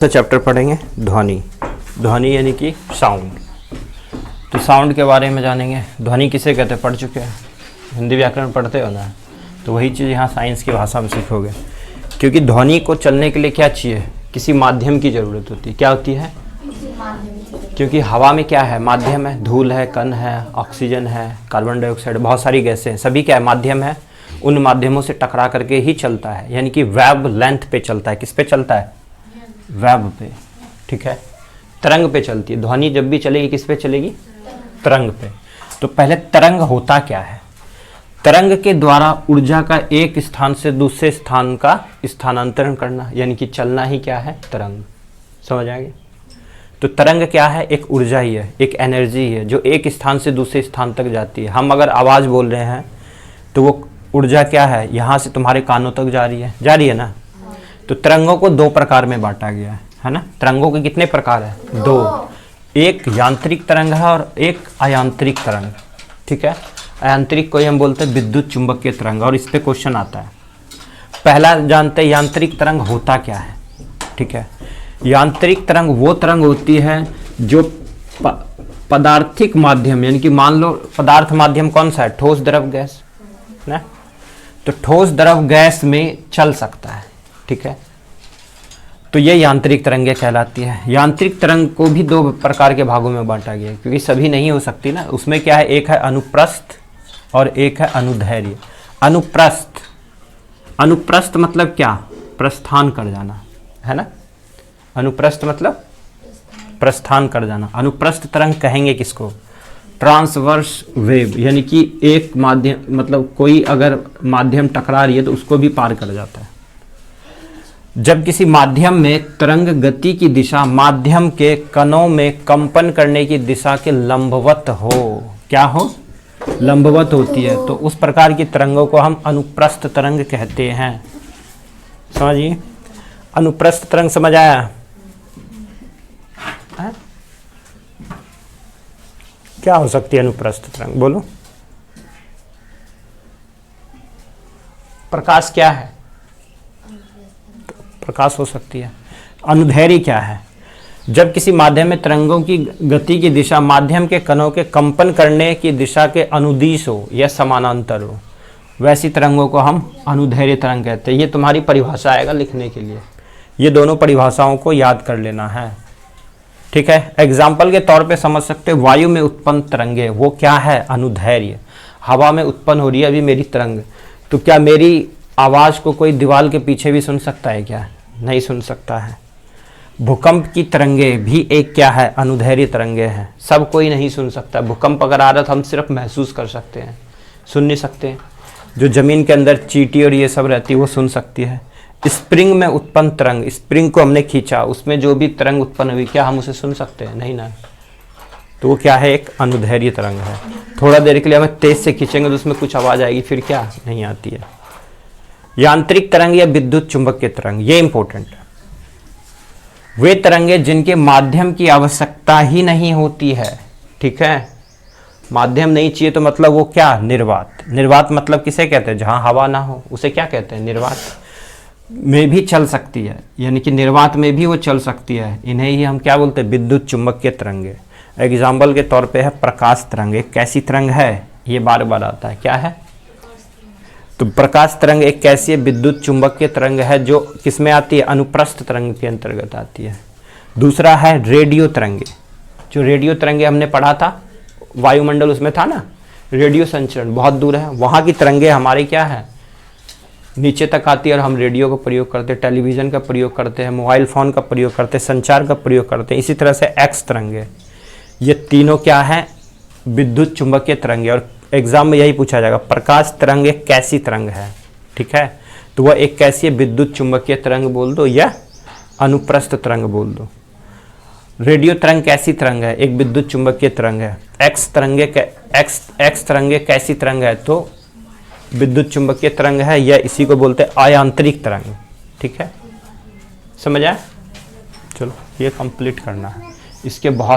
तो चैप्टर पढ़ेंगे ध्वनि। ध्वनि यानी कि साउंड। तो साउंड के बारे में जानेंगे। ध्वनि किसे कहते हैं, पढ़ चुके हैं, हिंदी व्याकरण पढ़ते हो ना, तो वही चीज़ यहाँ साइंस की भाषा में सीखोगे। क्योंकि ध्वनि को चलने के लिए क्या चाहिए, किसी माध्यम की ज़रूरत होती है। क्या होती है? क्योंकि हवा में क्या है, माध्यम है, धूल है, कण है, ऑक्सीजन है, कार्बन डाइऑक्साइड, बहुत सारी गैसें हैं, सभी क्या है, माध्यम है। उन माध्यमों से टकरा करके ही चलता है, यानी कि वेव लेंथ पे चलता है। किस पे चलता है? वेव पे, ठीक है, तरंग पे चलती है। ध्वनि जब भी चलेगी किस पे चलेगी? तरंग पे। तो पहले तरंग होता क्या है? तरंग के द्वारा ऊर्जा का एक स्थान से दूसरे स्थान का स्थानांतरण करना, यानी कि चलना ही क्या है, तरंग। समझ आएगी? तो तरंग क्या है? एक ऊर्जा ही है, एक एनर्जी है जो एक स्थान से दूसरे स्थान तक जाती है। हम अगर आवाज़ बोल रहे हैं तो वो ऊर्जा क्या है, यहाँ से तुम्हारे कानों तक जा रही है ना। तो तरंगों को दो प्रकार में बांटा गया है ना। तरंगों के कितने प्रकार है? दो। एक यांत्रिक तरंग है और एक अयांत्रिक तरंग, ठीक है। अयांत्रिक को ही हम बोलते हैं विद्युत चुंबकीय तरंग, और इस पे क्वेश्चन आता है। पहला जानते हैं यांत्रिक तरंग होता क्या है, ठीक है। यांत्रिक तरंग वो तरंग होती है जो पदार्थिक माध्यम, यानी कि मान लो पदार्थ माध्यम कौन सा है, ठोस द्रव गैस ना। तो ठोस द्रव गैस में चल सकता है, ठीक है। तो ये यांत्रिक तरंगें कहलाती है। यांत्रिक तरंग को भी दो प्रकार के भागों में बांटा गया है, क्योंकि सभी नहीं हो सकती ना। उसमें क्या है, एक है अनुप्रस्थ और एक है अनुदैर्घ्य। अनुप्रस्थ, अनुप्रस्थ मतलब क्या, प्रस्थान कर जाना, है ना। अनुप्रस्थ मतलब प्रस्थान कर जाना। अनुप्रस्थ तरंग कहेंगे किसको? ट्रांसवर्स वेव, यानी कि एक माध्यम, मतलब कोई अगर माध्यम टकरा रही है तो उसको भी पार कर जाता है। जब किसी माध्यम में तरंग गति की दिशा माध्यम के कणों में कंपन करने की दिशा के लंबवत हो, क्या हो, लंबवत होती है, तो उस प्रकार की तरंगों को हम अनुप्रस्थ तरंग कहते हैं। समझिए, अनुप्रस्थ तरंग समझ आया? है? क्या हो सकती है अनुप्रस्थ तरंग, बोलो। प्रकाश क्या है? प्रकाश हो सकती है। अनुदैर्घ्य क्या है? जब किसी माध्यम में तरंगों की गति की दिशा माध्यम के कणों के कंपन करने की दिशा के अनुदिश हो या समानांतर हो, वैसी तरंगों को हम अनुदैर्घ्य तरंग कहते हैं। ये तुम्हारी परिभाषा आएगा लिखने के लिए, ये दोनों परिभाषाओं को याद कर लेना है, ठीक है। एग्जाम्पल के तौर पे समझ सकते हो, वायु में उत्पन्न तरंगे, वो क्या है, अनुदैर्घ्य। हवा में उत्पन्न हो रही है अभी मेरी तरंग, तो क्या मेरी आवाज़ को कोई दीवार के पीछे भी सुन सकता है क्या? नहीं सुन सकता है। भूकंप की तरंगे भी एक क्या है, अनुदैर्घ्य तरंगे हैं। सब कोई नहीं सुन सकता। भूकंप अगर आ रहा तो हम सिर्फ महसूस कर सकते हैं, सुन नहीं सकते। जो ज़मीन के अंदर चींटी और ये सब रहती है वो सुन सकती है। स्प्रिंग में उत्पन्न तरंग, स्प्रिंग को हमने खींचा, उसमें जो भी तरंग उत्पन्न हुई, क्या हम उसे सुन सकते हैं? नहीं ना। तो वो क्या है, एक अनुदैर्घ्य तरंग है। थोड़ा देर के लिए हमें तेज से खींचेंगे तो उसमें कुछ आवाज़ आएगी, फिर क्या, नहीं आती है। यांत्रिक तरंग या विद्युत चुंबकीय तरंग, ये इंपॉर्टेंट है। वे तरंगे जिनके माध्यम की आवश्यकता ही नहीं होती है, ठीक है। माध्यम नहीं चाहिए तो मतलब वो क्या, निर्वात। निर्वात मतलब किसे कहते हैं, जहां हवा ना हो, उसे क्या कहते हैं, निर्वात। में भी चल सकती है, यानी कि निर्वात में भी वो चल सकती है। इन्हें ही हम क्या बोलते हैं, विद्युत चुंबकीय तरंगे। एग्जाम्पल के तौर पे है प्रकाश तरंग। एक कैसी तरंग है, ये बार बार आता है, क्या है, तो प्रकाश तरंग एक कैसी विद्युत चुंबकीय तरंग है जो किसमें आती है, अनुप्रस्थ तरंग के अंतर्गत आती है। दूसरा है रेडियो तरंगे। जो रेडियो तरंगे हमने पढ़ा था, वायुमंडल उसमें था ना, रेडियो संचरण बहुत दूर है, वहाँ की तरंगे हमारी क्या है, नीचे तक आती है, और हम रेडियो का प्रयोग करते हैं, टेलीविज़न का प्रयोग करते हैं, मोबाइल फ़ोन का प्रयोग करते हैं, संचार का प्रयोग करते हैं। इसी तरह से एक्स तरंगे, ये तीनों क्या है, विद्युत चुंबकीय तरंगे। और एग्जाम में यही पूछा जाएगा, प्रकाश तरंग एक कैसी तरंग है, ठीक है। तो वह एक कैसी है, विद्युत चुंबकीय तरंग बोल दो या अनुप्रस्थ तरंग बोल दो। रेडियो तरंग कैसी तरंग है, एक विद्युत चुंबकीय तरंग है। एक्स तरंगे कैसी तरंग है, तो विद्युत चुंबकीय तरंग है, या इसी को बोलते हैं अयांत्रिक तरंग, ठीक है। समझ आया? चलो ये कंप्लीट करना है, इसके बहुत